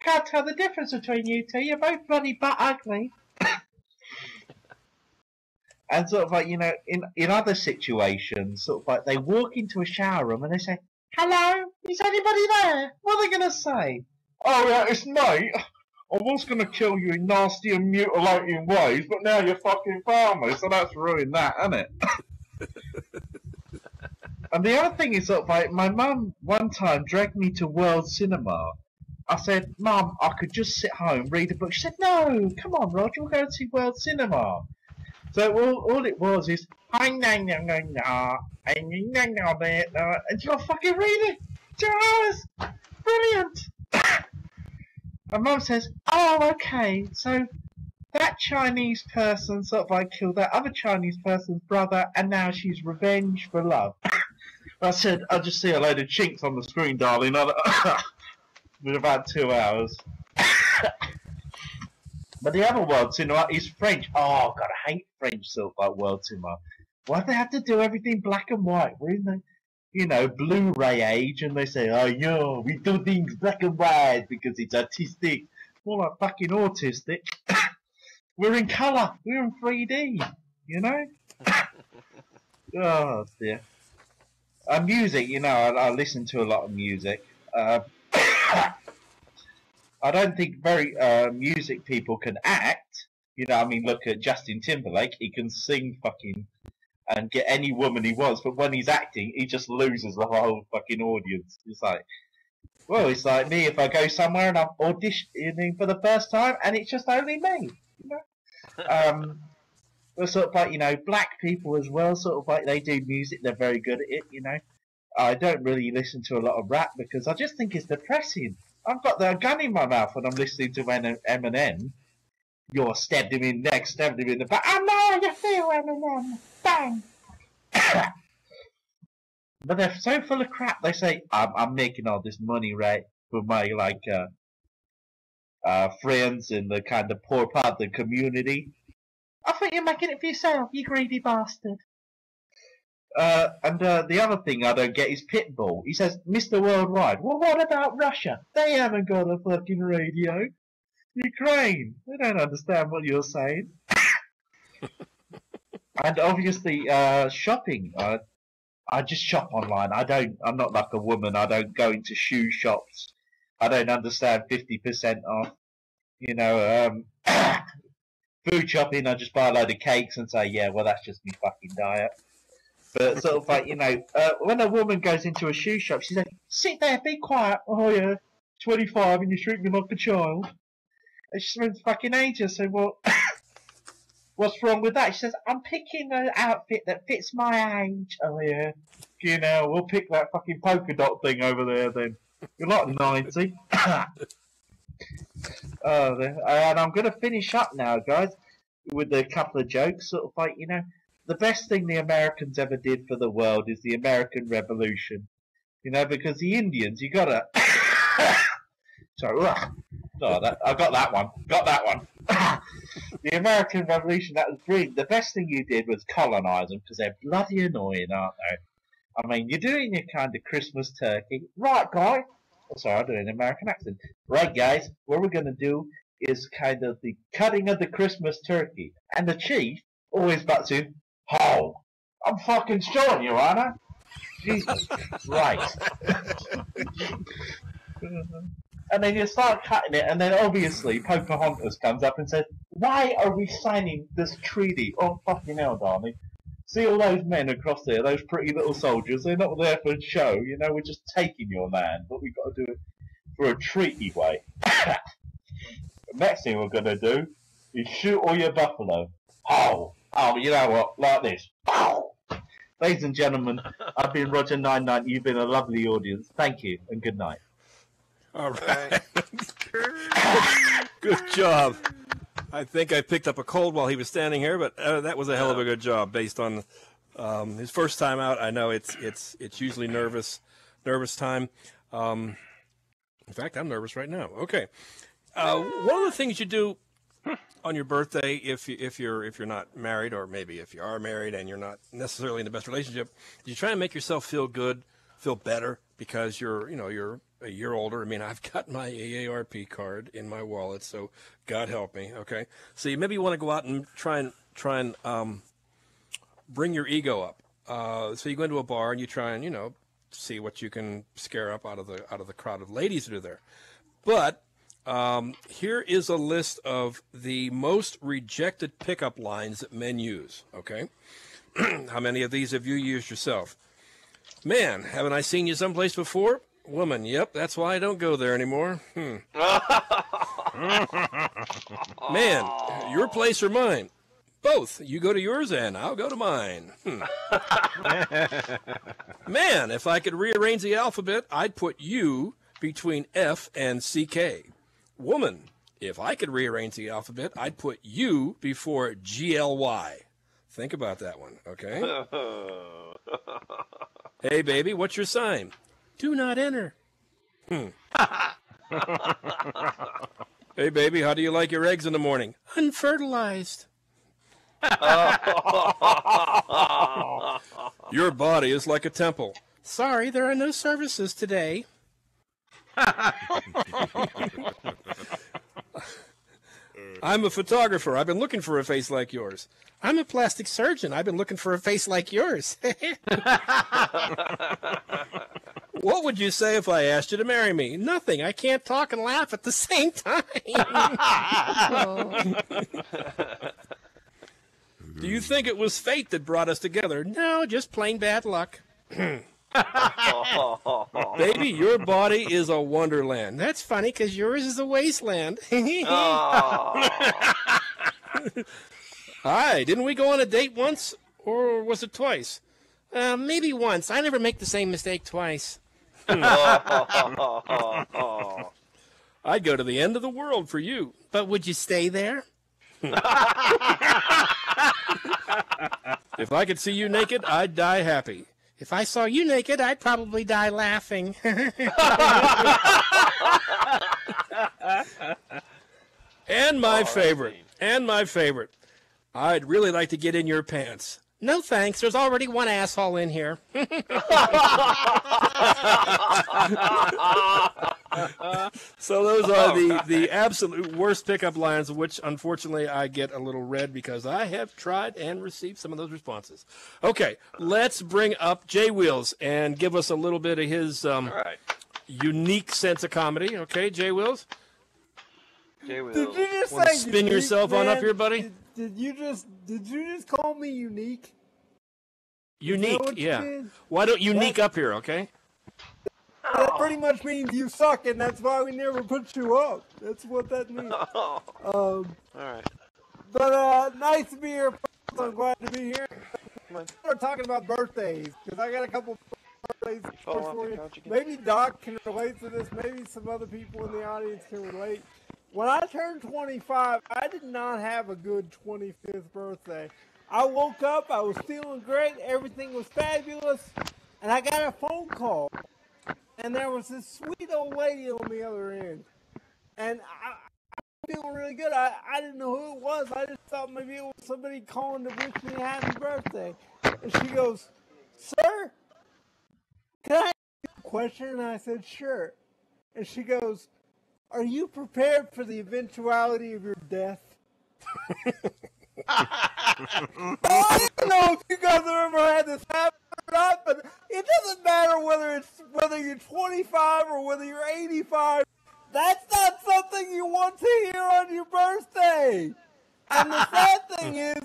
"Can't tell the difference between you two. You're both bloody butt ugly." And sort of like, in other situations, sort of like, they walk into a shower room and they say, "Hello, is anybody there?" What are they going to say? "Oh, yeah, it's mate. I was going to kill you in nasty and mutilating ways, but now you're fucking found me, so that's ruined that, isn't it?" And the other thing is sort of like, my mum one time dragged me to World Cinema. I said, "Mum, I could just sit home, read a book." She said, "No, come on, Roger, we'll go and see World Cinema." So all it was is, and you got fucking read it. 2 hours. Brilliant. And Mum says, oh, okay, so that Chinese person sort of like killed that other Chinese person's brother, and now she's revenge for love. I said, I just see a load of chinks on the screen, darling. With about 2 hours. But the other world cinema is French. Oh, God, I hate French sort of like world cinema. Why do they have to do everything black and white? We're in the, Blu-ray age, and they say, oh, yo, we do things black and white because it's artistic. More like fucking autistic. We're in colour. We're in 3D, Oh, dear. Music, I listen to a lot of music. I don't think very music people can act. Look at Justin Timberlake. He can sing fucking and get any woman he wants, but when he's acting, he just loses the whole fucking audience. It's like me if I go somewhere and I'm auditioning for the first time, and it's just only me. But sort of like, black people as well, sort of like they do music, they're very good at it, I don't really listen to a lot of rap because I just think it's depressing. I've got the gun in my mouth when I'm listening to Eminem. You're stabbed him in the neck, stabbed him in the back. I know how you feel, Eminem. Bang. But they're so full of crap. They say, I'm making all this money, right, for my, friends in the kind of poor part of the community. I think you're making it for yourself, you greedy bastard. And the other thing I don't get is Pitbull. He says, Mr. Worldwide. Well, what about Russia? They haven't got a fucking radio. Ukraine. They don't understand what you're saying. And obviously, shopping. I just shop online. I'm not like a woman. I don't go into shoe shops. I don't understand 50% off. Food shopping, I just buy a load of cakes and say, yeah, well, that's just my fucking diet. But sort of like, when a woman goes into a shoe shop, she says, sit there, be quiet. Oh, yeah, 25 and you treat me like a child. And she spends fucking ages. So, well, what's wrong with that? She says, I'm picking an outfit that fits my age. Oh, yeah. We'll pick that fucking polka dot thing over there then. You're like 90. And I'm going to finish up now, guys, with a couple of jokes. Sort of like, the best thing the Americans ever did for the world is the American Revolution. Because the Indians, you gotta... Sorry, I got that one. The American Revolution, that was brilliant. The best thing you did was colonize them, because they're bloody annoying, aren't they? I mean, you're doing your kind of Christmas turkey. Right, guys? Oh, sorry, I'm doing an American accent. Right, guys, what we're going to do is kind of the cutting of the Christmas turkey. And the chief always butts in, oh, I'm fucking showing you, aren't I? Jesus Christ. And then you start cutting it, and then obviously Pocahontas comes up and says, why are we signing this treaty? Oh, fucking hell, darling. See all those men across there, those pretty little soldiers, they're not there for a show, we're just taking your land, but we've got to do it for a treaty way. The next thing we're going to do is shoot all your buffalo. Oh, you know what, like this. Ladies and gentlemen, I've been Roger 99, you've been a lovely audience. Thank you, and good night. All right. Good job. I think I picked up a cold while he was standing here, but that was a hell of a good job based on his first time out. I know it's usually nervous time. In fact, I'm nervous right now. Okay. One of the things you do on your birthday, if you're not married, or maybe if you are married and you're not necessarily in the best relationship, you try and make yourself feel good, feel better, because you're a year older. I mean, I've got my AARP card in my wallet, so God help me. Okay, so maybe you want to go out and try and bring your ego up. So you go into a bar and you try and see what you can scare up out of the crowd of ladies that are there. But here is a list of the most rejected pickup lines that men use. Okay, how many of these have you used yourself? Man, haven't I seen you someplace before? Woman, yep, that's why I don't go there anymore. Man, your place or mine? Both. You go to yours and I'll go to mine. Man, if I could rearrange the alphabet, I'd put you between F and CK. Woman, if I could rearrange the alphabet, I'd put you before GLY. Think about that one, okay? Hey, baby, what's your sign? Do not enter. Hey, baby, how do you like your eggs in the morning? Unfertilized. Your body is like a temple. Sorry, there are no services today. I'm a photographer. I've been looking for a face like yours. I'm a plastic surgeon. I've been looking for a face like yours. What would you say if I asked you to marry me? Nothing. I can't talk and laugh at the same time. Do you think it was fate that brought us together? No, just plain bad luck. Baby, your body is a wonderland. That's funny because yours is a wasteland. Hi, didn't we go on a date once? Or was it twice? Maybe once. I never make the same mistake twice. I'd go to the end of the world for you. But would you stay there? If I could see you naked, I'd die happy. If I saw you naked, I'd probably die laughing. And my favorite, I'd really like to get in your pants. No thanks, there's already one asshole in here. So those are the absolute worst pickup lines, which unfortunately I get a little red because I have tried and received some of those responses. Okay, let's bring up Jay Wheels and give us a little bit of his unique sense of comedy. Okay, Jay Wheels? Did you just Want to say spin unique, yourself man? on up here, buddy? Did you just call me unique? Unique, what you yeah. did? Why don't you unique up here, okay? That pretty much means you suck, and that's why we never put you up. That's what that means. All right. But nice to be here. I'm glad to be here. We're talking about birthdays because I got a couple birthdays for you. Maybe Doc can relate to this. Maybe some other people in the audience can relate. When I turned 25, I did not have a good 25th birthday. I woke up, I was feeling great, everything was fabulous, and I got a phone call. And there was this sweet old lady on the other end. And I was feeling really good. I didn't know who it was. I just thought maybe it was somebody calling to wish me a happy birthday. And she goes, "Sir, can I ask you a question?" And I said, "Sure." And she goes, "Are you prepared for the eventuality of your death?" I don't know if you guys have ever had this happen or not, but it doesn't matter whether you're 25 or whether you're 85. That's not something you want to hear on your birthday. And the sad thing is,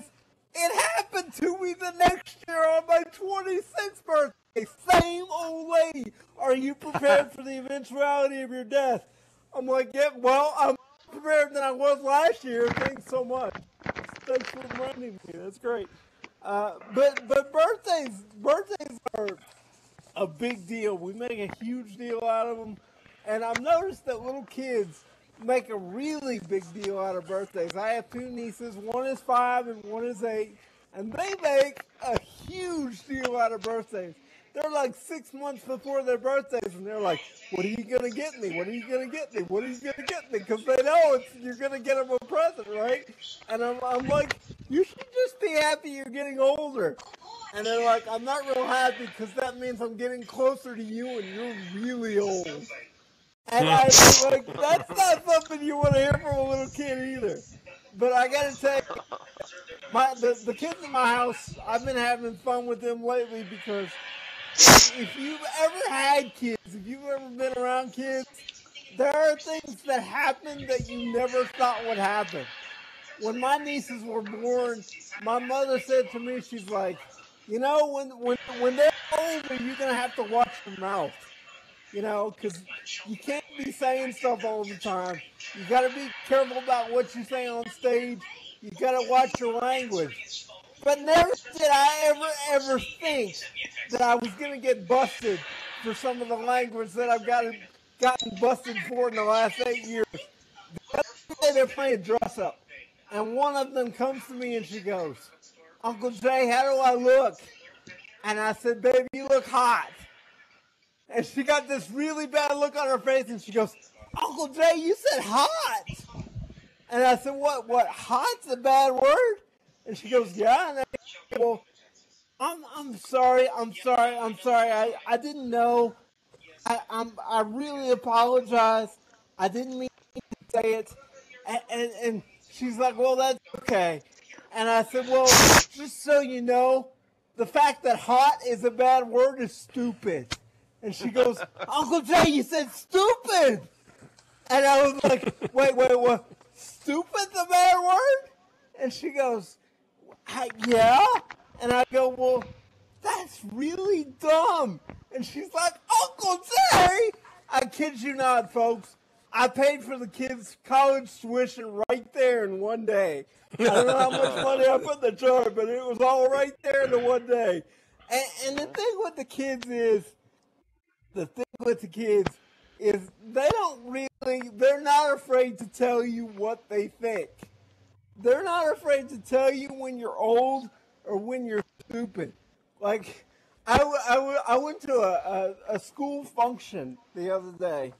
it happened to me the next year on my 26th birthday. Same old lady. "Are you prepared for the eventuality of your death?" I'm like, "Yeah, well, I'm more prepared than I was last year. Thanks so much." Thanks for reminding me. That's great. But birthdays are a big deal. We make a huge deal out of them. And I've noticed that little kids make a really big deal out of birthdays. I have two nieces. One is 5 and one is 8. And they make a huge deal out of birthdays. They're like 6 months before their birthdays, and they're like, "What are you going to get me? What are you going to get me? What are you going to get me?" Because they know you're going to get them a present, right? And I'm like, "You should just be happy you're getting older." And they're like, "I'm not real happy because that means I'm getting closer to you and you're really old." And I'm like, that's not something you want to hear from a little kid either. But I got to tell you, the kids in my house, I've been having fun with them lately because if you've ever had kids, if you've ever been around kids, there are things that happen that you never thought would happen. When my nieces were born, my mother said to me, she's like, "You know, when they're older, you're going to have to watch their mouth. You know, because you can't be saying stuff all the time. You got to be careful about what you say on stage. You gotta watch your language. But never did I ever think that I was gonna get busted for some of the language that I've gotten busted for in the last 8 years. The other day they're playing dress up, and one of them comes to me and she goes, "Uncle Jay, how do I look?" And I said, "Baby, you look hot." And she got this really bad look on her face, and she goes, "Uncle Jay, you said hot." And I said, what, hot's a bad word? And she goes, "Yeah." And I said, "Well, I'm sorry. I didn't know. I really apologize. I didn't mean to say it." And she's like, "Well, that's okay." And I said, "Well, just so you know, the fact that hot is a bad word is stupid." And she goes, "Uncle Jay, you said stupid." And I was like, wait, what? Stupid's a bad word? And she goes, "Yeah." And I go, "Well, that's really dumb." And she's like, "Uncle Jay!" I kid you not, folks. I paid for the kids' college tuition right there in one day. I don't know how much money I put in the jar, but it was all right there in the one day. And the thing with the kids is, they're not afraid to tell you what they think. They're not afraid to tell you when you're old or when you're stupid. Like, I went to a school function the other day,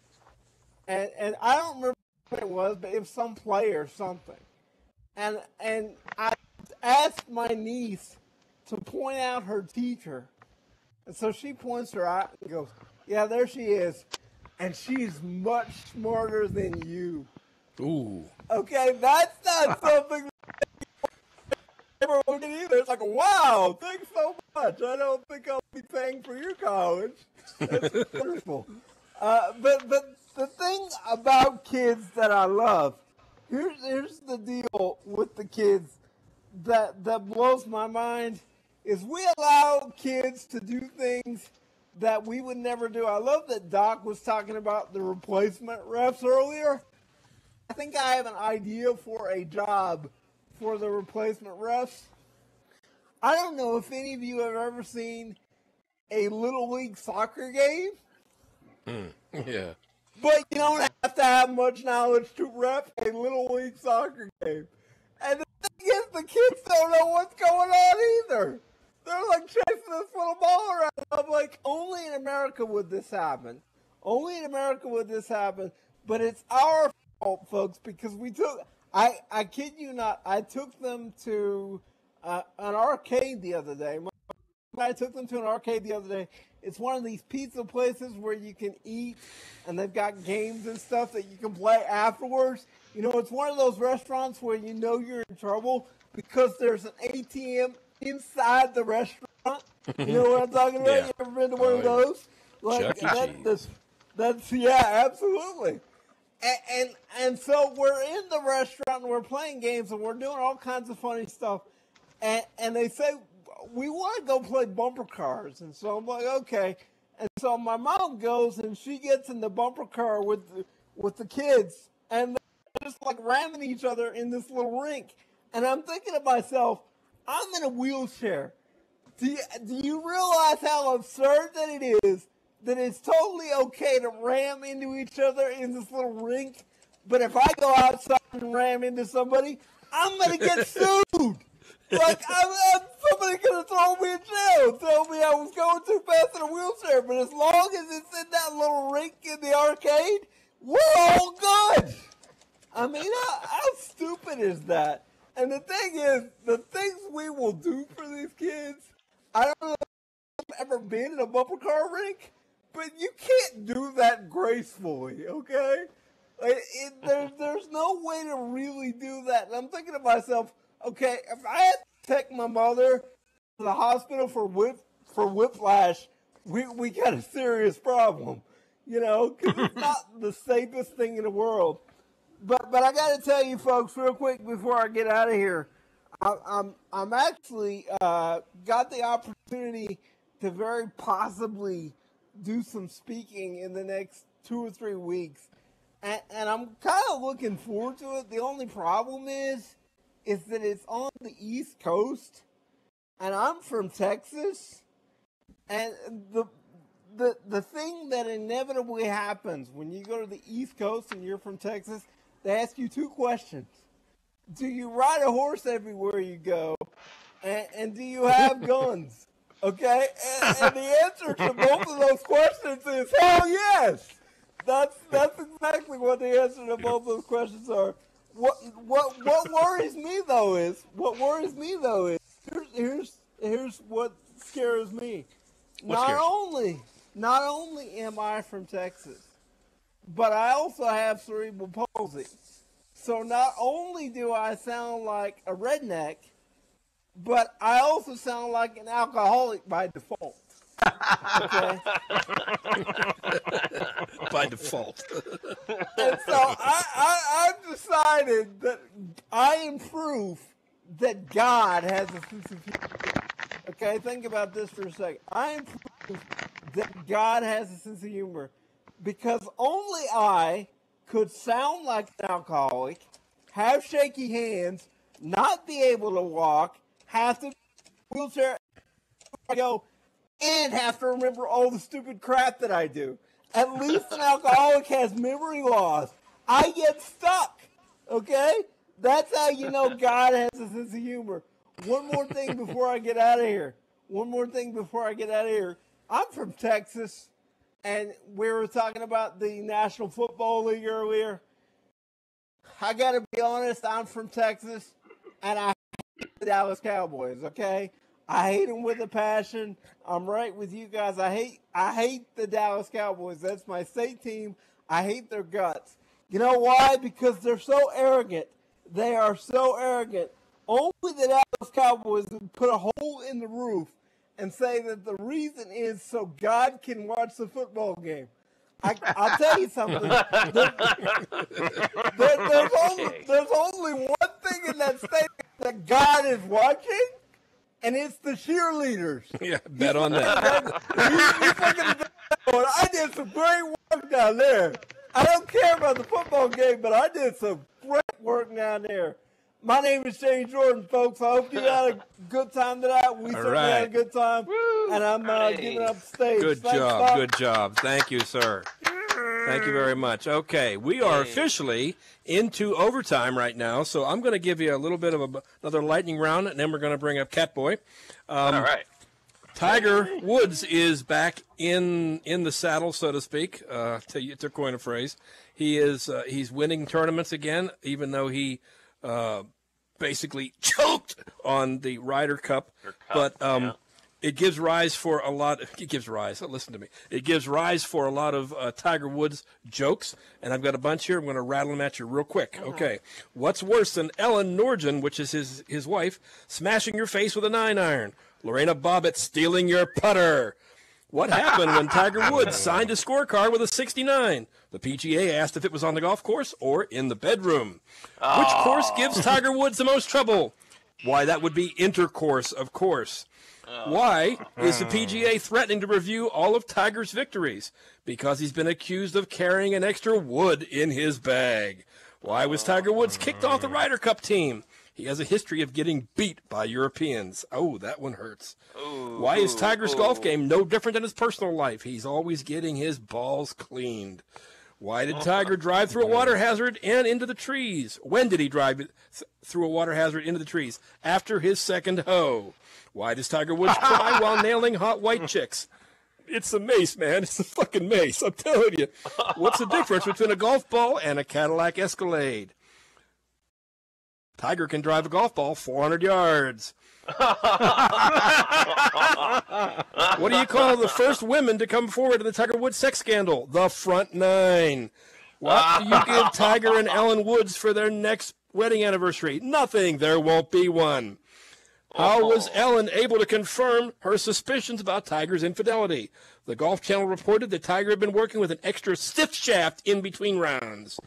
and I don't remember what it was, but it was some play or something. And I asked my niece to point out her teacher. And so she points her out and goes, "Yeah, there she is. And she's much smarter than you." Ooh. Okay, that's not something everyone can either. It's like, "Wow, thanks so much. I don't think I'll be paying for your college." That's wonderful. But the thing about kids that I love, here's the deal with the kids that blows my mind, is we allow kids to do things that we would never do. I love that Doc was talking about the replacement refs earlier. I think I have an idea for a job for the replacement refs. I don't know if any of you have ever seen a Little League soccer game. Yeah. But you don't have to have much knowledge to ref a Little League soccer game. And the thing is, the kids don't know what's going on either. They're like chasing this little ball around. I'm like, only in America would this happen. Only in America would this happen. But it's our fault, folks, because I kid you not, I took them to an arcade the other day. It's one of these pizza places where you can eat, and they've got games and stuff that you can play afterwards. You know, it's one of those restaurants where you know you're in trouble because there's an ATM inside the restaurant. You know what I'm talking about? Yeah. You ever been to one of those? Like, Chuck E. Cheese. that's yeah, absolutely. And so we're in the restaurant and we're playing games and we're doing all kinds of funny stuff. And they say, "We want to go play bumper cars." And so I'm like, okay. And so my mom goes and she gets in the bumper car with the kids, and they're just like ramming each other in this little rink. And I'm thinking to myself, I'm in a wheelchair. Do you realize how absurd that it is? That it's totally okay to ram into each other in this little rink, but if I go outside and ram into somebody, I'm gonna get sued. Like, somebody could have thrown me in jail and told me I was going too fast in a wheelchair. But as long as it's in that little rink in the arcade, we're all good. I mean, how stupid is that? And the thing is, the things we will do for these kids, I don't know if you've ever been in a bumper car rink, but you can't do that gracefully, okay? Like, there's no way to really do that. And I'm thinking to myself, okay, if I had to take my mother to the hospital for whiplash, we got a serious problem, you know, because it's not the safest thing in the world. But I got to tell you, folks, real quick before I get out of here, I'm actually got the opportunity to very possibly do some speaking in the next 2 or 3 weeks, and I'm kind of looking forward to it. The only problem is is that it's on the East Coast, and I'm from Texas, and the thing that inevitably happens when you go to the East Coast and you're from Texas, they ask you two questions. Do you ride a horse everywhere you go? And do you have guns? Okay? And the answer to both of those questions is hell yes. That's exactly what the answer to both those questions are. What worries me though is here's what scares me. Not only am I from Texas, but I also have cerebral palsy. So not only do I sound like a redneck, but I also sound like an alcoholic by default. Okay? By default. And so I've decided that I am proof that God has a sense of humor. Okay, think about this for a second. I am proof that God has a sense of humor because only I could sound like an alcoholic, have shaky hands, not be able to walk, have to wheelchair go, and have to remember all the stupid crap that I do. At least an alcoholic has memory loss. I get stuck. Okay? That's how you know God has a sense of humor. One more thing before I get out of here. I'm from Texas, and we were talking about the National Football League earlier. I got to be honest, I'm from Texas, and I hate the Dallas Cowboys, okay? I hate them with a passion. I'm right with you guys. I hate the Dallas Cowboys. That's my state team. I hate their guts. You know why? Because they're so arrogant. They are so arrogant. Only the Dallas Cowboys would put a hole in the roof and say that the reason is so God can watch the football game. I'll tell you something. There's only one thing in that statement that God is watching, and it's the cheerleaders. Yeah, bet on that. I did some great work down there. I don't care about the football game, but I did some great work down there. My name is Shane Jordan, folks. I hope you had a good time tonight. We certainly had a good time. Woo! And I'm giving up the stage. Good job. Thank you, sir. Thank you very much. Okay, we are officially into overtime right now, so I'm going to give you a little bit of another lightning round, and then we're going to bring up CatBoy. All right. Tiger Woods is back in the saddle, so to speak, to coin a phrase. He's winning tournaments again, even though he basically choked on the Ryder Cup. But it gives rise for a lot. Listen to me. It gives rise for a lot of Tiger Woods jokes, and I've got a bunch here. I'm going to rattle them at you real quick. Okay. What's worse than Ellen Norton, which is his wife, smashing your face with a 9-iron? Lorena Bobbitt stealing your putter. What happened when Tiger Woods signed a scorecard with a 69? The PGA asked if it was on the golf course or in the bedroom. Which course gives Tiger Woods the most trouble? Why, that would be intercourse, of course. Why is the PGA threatening to review all of Tiger's victories? Because he's been accused of carrying an extra wood in his bag. Why was Tiger Woods kicked off the Ryder Cup team? He has a history of getting beat by Europeans. Oh, that one hurts. Why is Tiger's golf game no different than his personal life? He's always getting his balls cleaned. Why did Tiger drive through a water hazard and into the trees? When did he drive through a water hazard into the trees? After his second hoe. Why does Tiger Woods cry while nailing hot white chicks? It's a mace, man. It's a fucking mace. I'm telling you. What's the difference between a golf ball and a Cadillac Escalade? Tiger can drive a golf ball 400 yards. What do you call the first women to come forward in the Tiger Woods sex scandal? The front nine. What do you give Tiger and Ellen Woods for their next wedding anniversary? Nothing. There won't be one. How was Ellen able to confirm her suspicions about Tiger's infidelity? The Golf Channel reported that Tiger had been working with an extra stiff shaft in between rounds.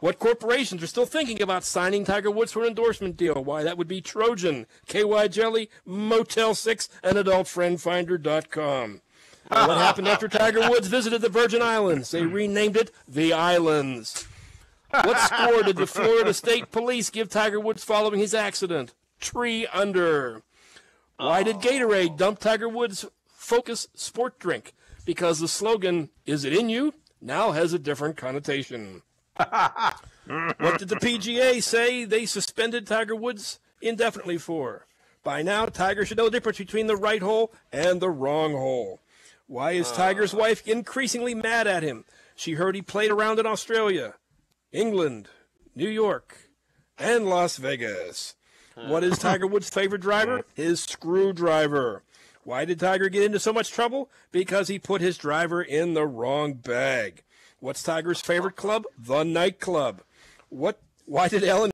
What corporations are still thinking about signing Tiger Woods for an endorsement deal? Why, that would be Trojan, KY Jelly, Motel 6, and AdultFriendFinder.com. What happened after Tiger Woods visited the Virgin Islands? They renamed it the Islands. What score did the Florida State Police give Tiger Woods following his accident? 3 under. Why did Gatorade dump Tiger Woods' Focus sport drink? Because the slogan, "Is it in you?" now has a different connotation. What did the PGA say they suspended Tiger Woods indefinitely for? By now, Tiger should know the difference between the right hole and the wrong hole. Why is Tiger's wife increasingly mad at him? She heard he played around in Australia, England, New York, and Las Vegas. What is Tiger Woods' favorite driver? His screwdriver. Why did Tiger get into so much trouble? Because he put his driver in the wrong bag. What's Tiger's favorite club? The nightclub. Why did Ellen